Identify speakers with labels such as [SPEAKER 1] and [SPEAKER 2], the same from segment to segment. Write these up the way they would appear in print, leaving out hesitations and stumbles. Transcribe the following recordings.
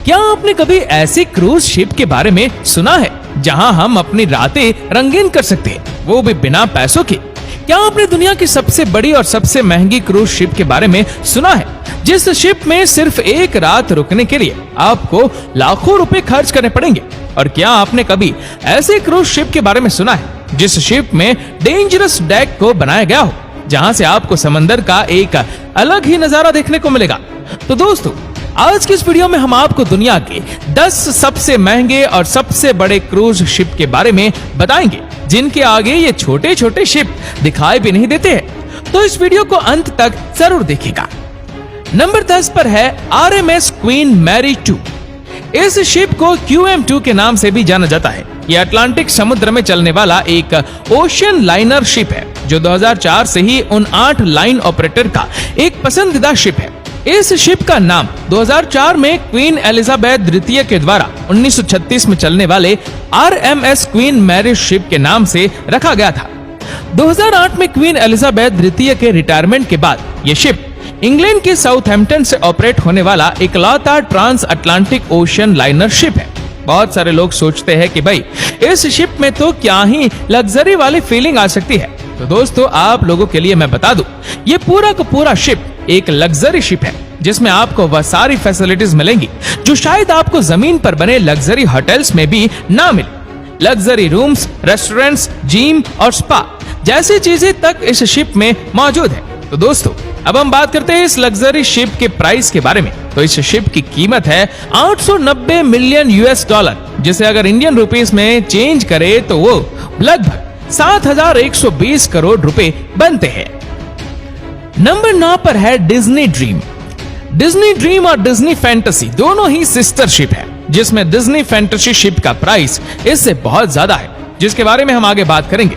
[SPEAKER 1] क्या आपने कभी ऐसी क्रूज शिप के बारे में सुना है जहां हम अपनी रातें रंगीन कर सकते हैं, वो भी बिना पैसों के? क्या आपने दुनिया की सबसे बड़ी और सबसे महंगी क्रूज शिप के बारे में सुना है, जिस शिप में सिर्फ एक रात रुकने के लिए आपको लाखों रुपए खर्च करने पड़ेंगे? और क्या आपने कभी ऐसे क्रूज शिप के बारे में सुना है जिस शिप में डेंजरस डेक को बनाया गया हो, जहां से आपको समंदर का एक अलग ही नजारा देखने को मिलेगा? तो दोस्तों, आज की इस वीडियो में हम आपको दुनिया के 10 सबसे महंगे और सबसे बड़े क्रूज शिप के बारे में बताएंगे, जिनके आगे ये छोटे छोटे शिप दिखाई भी नहीं देते हैं। तो इस वीडियो को अंत तक जरूर देखिएगा। नंबर 10 पर है RMS क्वीन मैरी 2। इस शिप को QM2 के नाम से भी जाना जाता है। यह अटलांटिक समुद्र में चलने वाला एक ओशियन लाइनर शिप है, जो 2004 से ही उन 8 लाइन ऑपरेटर का एक पसंदीदा शिप है। इस शिप का नाम 2004 में क्वीन एलिजाबेथ द्वितीय के द्वारा 1936 में चलने वाले RMS क्वीन मैरी शिप के नाम से रखा गया था। 2008 में क्वीन एलिजाबेथ द्वितीय के रिटायरमेंट के बाद यह शिप इंग्लैंड के साउथहैम्पटन से ऑपरेट होने वाला इकलौता trans Atlantic ocean liner ship है। बहुत सारे लोग सोचते हैं कि भाई इस शिप में तो क्या ही लग्जरी वाली फीलिंग आ सकती है। तो दोस्तों, आप लोगों के लिए मैं बता दूं, ये पूरा का पूरा शिप एक लग्जरी शिप है, जिसमें आपको वह सारी फैसिलिटीज मिलेंगी जो शायद आपको जमीन पर बने लग्जरी होटल्स में भी ना मिले। लग्जरी रूम्स, रेस्टोरेंट्स, जिम और स्पा जैसी चीजें तक इस शिप में मौजूद है। तो दोस्तों, अब हम बात करते हैं इस लग्जरी शिप के प्राइस के बारे में। तो इस शिप की कीमत है 890 मिलियन US$, जिसे अगर इंडियन रुपीस में चेंज करे तो वो लगभग 7,120 करोड़ रुपए बनते हैं। नंबर 9 पर है डिज्नी ड्रीम। डिज्नी ड्रीम और डिज्नी फैंटेसी दोनों ही सिस्टर शिप है, जिसमें डिज्नी फैंटेसी शिप का प्राइस इससे बहुत ज्यादा है, जिसके बारे में हम आगे बात करेंगे।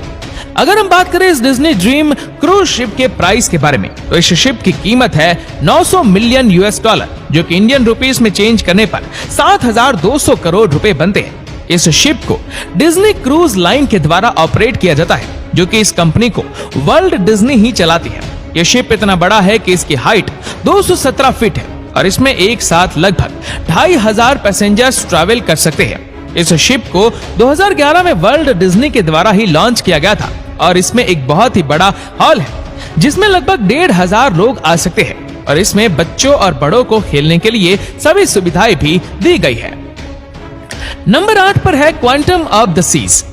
[SPEAKER 1] अगर हम बात करें इस डिज्नी ड्रीम क्रूज शिप के प्राइस के बारे में, तो इस शिप की कीमत है 900 मिलियन US$, जो कि इंडियन रुपीस में चेंज करने पर 7,200 करोड़ रुपए बनते हैं। इस शिप को डिज्नी क्रूज लाइन के द्वारा ऑपरेट किया जाता है, जो कि इस कंपनी को वर्ल्ड डिज्नी ही चलाती है। यह शिप इतना बड़ा है कि इसकी हाइट 217 फीट है और इसमें एक साथ लगभग 2,500 पैसेंजर्स ट्रैवल कर सकते हैं। इस शिप को 2011 में वर्ल्ड डिज्नी के द्वारा ही लॉन्च किया गया था और इसमें एक बहुत ही बड़ा हॉल है, जिसमें लगभग 1,500 लोग आ सकते हैं और इसमें बच्चों और बड़ों को खेलने के लिए सभी सुविधाएं भी दी गई है। नंबर 8 पर है क्वांटम ऑफ द सीज।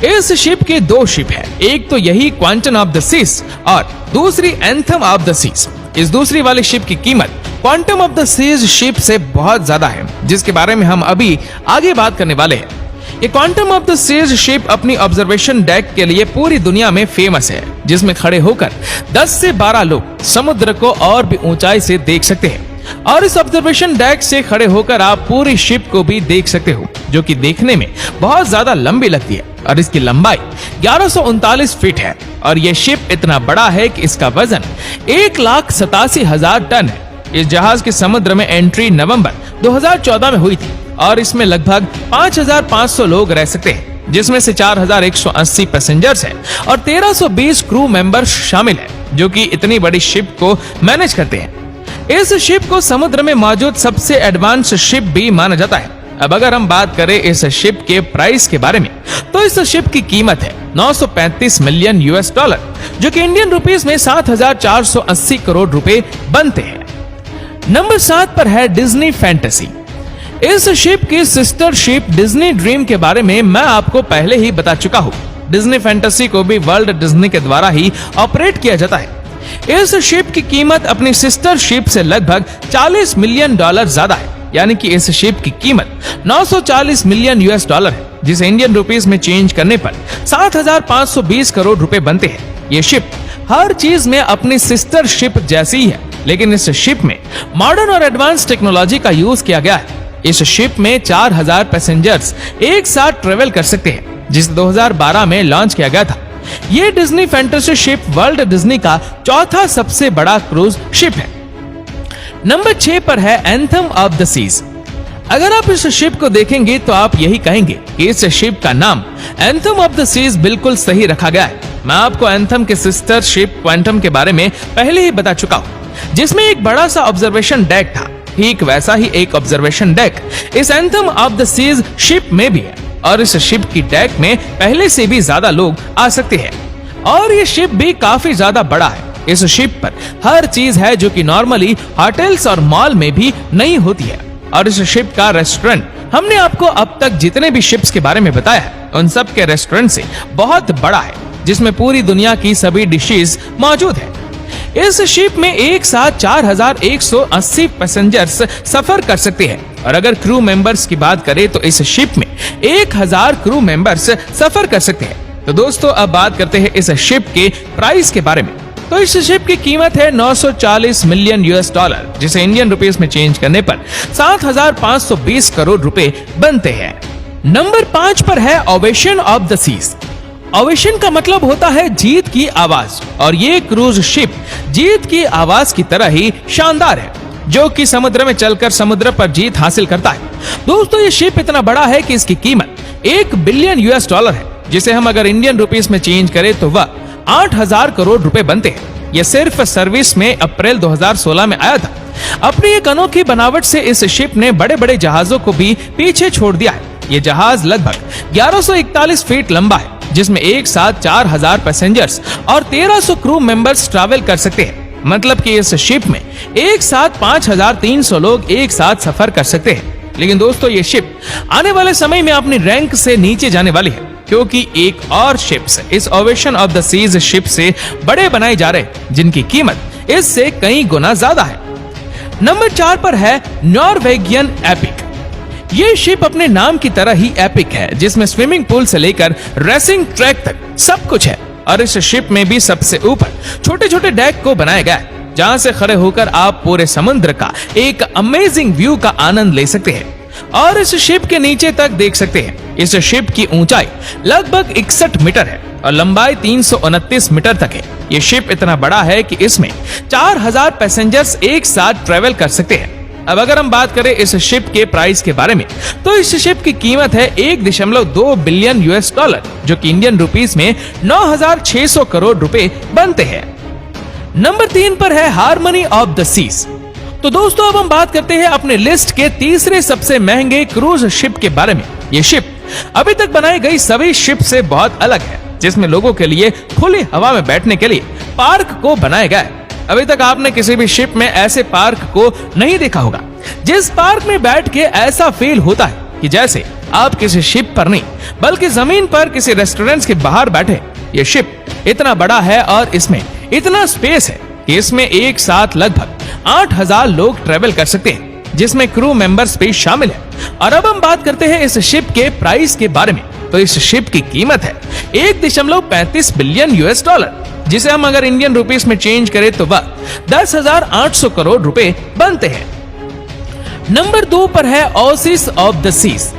[SPEAKER 1] इस शिप के 2 शिप है, एक तो यही क्वांटम ऑफ द सीज और दूसरी एंथम ऑफ द सीज। इस दूसरी वाली शिप की कीमत Quantum of the Seas ship से बहुत ज्यादा है, जिसके बारे में हम अभी आगे बात करने वाले हैं। ये Quantum of the Seas ship अपनी ऑब्जर्वेशन डेक के लिए पूरी दुनिया में फेमस है, जिसमें खड़े होकर 10 से 12 लोग समुद्र को और भी ऊंचाई से देख सकते हैं। और इस ऑब्जर्वेशन डेक से खड़े होकर आप पूरी शिप को भी देख सकते हो, जो कि देखने में बहुत ज्यादा लंबी लगती है और इसकी लंबाई 1139 फीट है। और यह शिप इतना बड़ा है कि इसका वजन 1,87,000 टन है। इस जहाज के समुद्र में एंट्री नवंबर 2014 में हुई थी और इसमें लगभग 5,500 लोग रह सकते हैं, जिसमें से 4,180 पैसेंजर्स हैं और 1,320 क्रू मेंबर्स शामिल हैं, जो कि इतनी बड़ी शिप को मैनेज करते हैं। इस शिप को समुद्र में मौजूद सबसे एडवांस शिप भी माना जाता है। अब अगर हम बात करें इस शिप के प्राइस के बारे में, तो इस शिप की कीमत है 935 मिलियन US$, जो कि इंडियन रुपीस में 7,480 करोड़ रुपए बनते हैं। नंबर 7 पर है डिज्नी फैंटेसी। इस शिप की सिस्टर शिप डिज्नी ड्रीम के बारे में मैं आपको पहले ही बता चुका हूँ। डिज्नी फैंटेसी को भी वर्ल्ड डिज्नी के द्वारा ही ऑपरेट किया जाता है। इस शिप की कीमत अपनी सिस्टर शिप से लगभग $40 मिलियन ज्यादा है, यानी कि इस शिप की कीमत 940 मिलियन US$ है, जिसे इंडियन रुपीस में चेंज करने पर 7,520 करोड़ रुपए बनते हैं। ये शिप हर चीज में अपनी सिस्टर शिप जैसी ही है, लेकिन इस शिप में मॉडर्न और एडवांस टेक्नोलॉजी का यूज किया गया है। इस शिप में 4,000 पैसेंजर्स एक साथ ट्रेवल कर सकते हैं, जिसे 2012 में लॉन्च किया गया था। ये Disney fantasy ship world Disney का चौथा सबसे बड़ा क्रूज शिप है। नंबर 6 पर है एंथम ऑफ द सीज। अगर आप इस शिप को देखेंगे तो आप यही कहेंगे कि इस शिप का नाम एंथम ऑफ द सीज बिल्कुल सही रखा गया है। मैं आपको एंथम के सिस्टर शिप क्वांटम के बारे में पहले ही बता चुका हूँ, जिसमें एक बड़ा सा ऑब्जर्वेशन डेक था ठीक वैसा ही एक ऑब्जर्वेशन डेक इस Anthem of the Seas ship में भी है और इस शिप की डेक में पहले से भी ज्यादा लोग आ सकते हैं और ये शिप भी काफी ज्यादा बड़ा है। इस शिप पर हर चीज है जो कि नॉर्मली होटल्स और मॉल में भी नहीं होती है और इस शिप का रेस्टोरेंट हमने आपको अब तक जितने भी शिप्स के बारे में बताया है उन सब के रेस्टोरेंट से बहुत बड़ा है, जिसमें पूरी दुनिया की सभी डिशेस मौजूद है। इस शिप में एक साथ 4180 पैसेंजर्स सफर कर सकते हैं और अगर क्रू मेंबर्स की बात करें तो इस शिप में 1000 क्रू मेंबर्स सफर कर सकते हैं। तो दोस्तों अब बात करते हैं इस शिप के प्राइस के बारे में। तो इस शिप की कीमत है 940 मिलियन यूएस डॉलर, जिसे इंडियन रुपीस में चेंज करने पर 7520 करोड़ रुपए बनते हैं। नंबर 5 पर है Ovation of the Seas. Ovation का मतलब होता है जीत की आवाज और ये क्रूज शिप जीत की आवाज की तरह ही शानदार है जो कि समुद्र में चलकर समुद्र पर जीत हासिल करता है। दोस्तों ये शिप इतना बड़ा है कि इसकी कीमत 1 बिलियन यूएस डॉलर है, जिसे हम अगर इंडियन रुपीस में चेंज करें तो वह 8000 करोड़ रुपए बनते हैं। यह सिर्फ सर्विस में अप्रैल 2016 में आया था। अपनी एक अनोखी बनावट से इस शिप ने बड़े बड़े जहाजों को भी पीछे छोड़ दिया है। ये जहाज लगभग 1141 फीट लंबा है, जिसमें एक साथ 4000 पैसेंजर्स और 1300 क्रू मेंबर्स ट्रैवल कर सकते हैं। मतलब कि इस शिप में एक साथ 5300 लोग एक साथ सफर कर सकते हैं। लेकिन दोस्तों ये शिप आने वाले समय में अपनी रैंक से नीचे जाने वाली है, क्योंकि एक और शिप्स इस Ovation of the Seas ship से बड़े बनाए जा रहे हैं, जिनकी कीमत इससे कई गुना ज्यादा है। नंबर 4 पर है नॉर्वेगियन एपिक। ये शिप अपने नाम की तरह ही एपिक है, जिसमें स्विमिंग पूल से लेकर रेसिंग ट्रैक तक सब कुछ है और इस शिप में भी सबसे ऊपर छोटे छोटे डेक को बनाया गया है, जहां से खड़े होकर आप पूरे समुद्र का एक अमेजिंग व्यू का आनंद ले सकते हैं और इस शिप के नीचे तक देख सकते हैं। इस शिप की ऊंचाई लगभग 61 मीटर है और लंबाई 329 मीटर तक है। ये शिप इतना बड़ा है कि इसमें 4000 पैसेंजर्स एक साथ ट्रेवल कर सकते हैं। अब अगर हम बात करें इस शिप के प्राइस के बारे में, तो इस शिप की कीमत है 1.2 बिलियन यूएस डॉलर, जो कि इंडियन रुपीस में 9600 करोड़ रुपए बनते हैं। नंबर 3 पर है हार्मनी ऑफ द सीज। तो दोस्तों अब हम बात करते हैं अपने लिस्ट के तीसरे सबसे महंगे क्रूज शिप के बारे में। ये शिप अभी तक बनाई गई सभी शिप से बहुत अलग है, जिसमें लोगों के लिए खुली हवा में बैठने के लिए पार्क को बनाया गया है। अभी तक आपने किसी भी शिप में ऐसे पार्क को नहीं देखा होगा, जिस पार्क में बैठ के ऐसा फील होता है कि जैसे आप किसी शिप पर नहीं बल्कि जमीन पर किसी रेस्टोरेंट के बाहर बैठे। ये शिप इतना बड़ा है और इसमें इतना स्पेस है कि इसमें एक साथ लगभग 8000 लोग ट्रेवल कर सकते हैं, जिसमें क्रू मेंबर्स भी शामिल है। और अब हम बात करते हैं इस शिप के प्राइस के बारे में। तो इस शिप की कीमत है 1.35 बिलियन यूएस डॉलर, जिसे हम अगर इंडियन रुपीस में चेंज करें तो वह 10,800 करोड़ रुपए बनते हैं। नंबर 2 पर है Oasis of the Seas.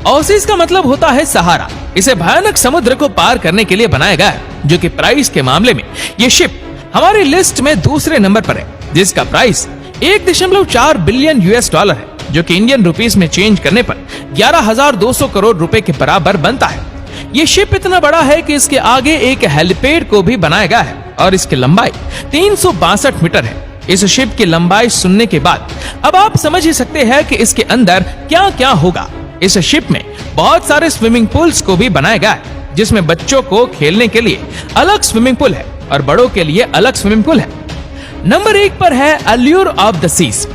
[SPEAKER 1] Oasis का मतलब होता है सहारा। इसे भयानक समुद्र को पार करने के लिए बनाया गया है, जो कि प्राइस के मामले में ये शिप हमारी लिस्ट में दूसरे नंबर पर है, जिसका प्राइस 1.4 बिलियन यूएस डॉलर है, जो कि इंडियन रुपीस में चेंज करने पर 11,200 करोड़ रुपए के बराबर बनता है। ये शिप इतना बड़ा है कि इसके आगे एक हेलीपैड को भी बनाया गया है और इसकी लंबाई 362 मीटर है। इस शिप की लंबाई सुनने के बाद अब आप समझ ही सकते हैं कि इसके अंदर क्या क्या होगा। इस शिप में बहुत सारे स्विमिंग पूल्स को भी बनाया गया है, जिसमें बच्चों को खेलने के लिए अलग स्विमिंग पूल है और बड़ों के लिए अलग स्विमिंग पूल है। नंबर 1 पर है अल्यूर ऑफ द सीज।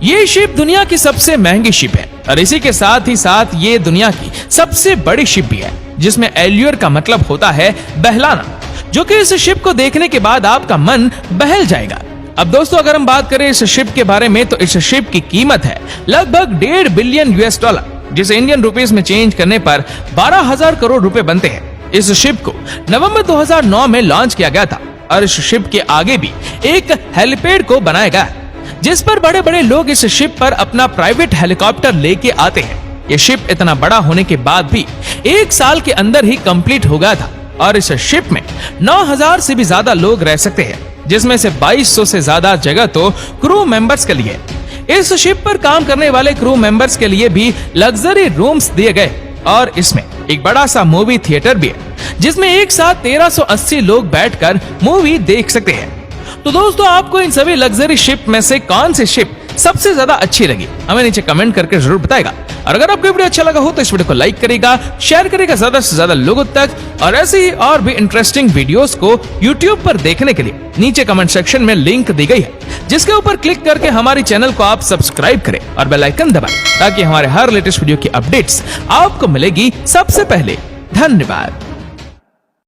[SPEAKER 1] ये शिप दुनिया की सबसे महंगी शिप है और इसी के साथ ही साथ ये दुनिया की सबसे बड़ी शिप भी है, जिसमें एल्यूर का मतलब होता है बहलाना, जो कि इस शिप को देखने के बाद आपका मन बहल जाएगा। अब दोस्तों अगर हम बात करें इस शिप के बारे में, तो इस शिप की कीमत है लगभग 1.5 बिलियन यूएस डॉलर, जिसे इंडियन रुपीस में चेंज करने पर 12,000 करोड़ रुपए बनते हैं। इस शिप को नवंबर 2009 में लॉन्च किया गया था और इस शिप के आगे भी एक हेलीपैड को बनाया गया है, जिस पर बड़े बड़े लोग इस शिप पर अपना प्राइवेट हेलीकॉप्टर लेके आते हैं। ये शिप इतना बड़ा होने के बाद भी 1 साल के अंदर ही कंप्लीट हो गया था और इस शिप में 9000 से भी ज्यादा लोग रह सकते हैं, जिसमें से 2200 से ज्यादा जगह तो क्रू मेंबर्स के लिए। इस शिप पर काम करने वाले क्रू मेंबर्स के लिए भी लग्जरी रूम्स दिए गए और इसमें एक बड़ा सा मूवी थिएटर भी है, जिसमें एक साथ 1380 लोग बैठकर मूवी देख सकते हैं। तो दोस्तों आपको इन सभी लग्जरी शिप में से कौन सी शिप सबसे ज्यादा अच्छी लगी, हमें नीचे कमेंट करके जरूर बताएगा। और अगर आपको वीडियो अच्छा लगा हो तो इस वीडियो को लाइक करेगा, शेयर करेगा ज्यादा से ज्यादा लोगों तक। और ऐसे ही और भी इंटरेस्टिंग वीडियोस को यूट्यूब पर देखने के लिए नीचे कमेंट सेक्शन में लिंक दी गई है, जिसके ऊपर क्लिक करके हमारे चैनल को आप सब्सक्राइब करें और बेल आइकन दबाएं, ताकि हमारे हर लेटेस्ट वीडियो की अपडेट्स आपको मिलेगी सबसे पहले। धन्यवाद।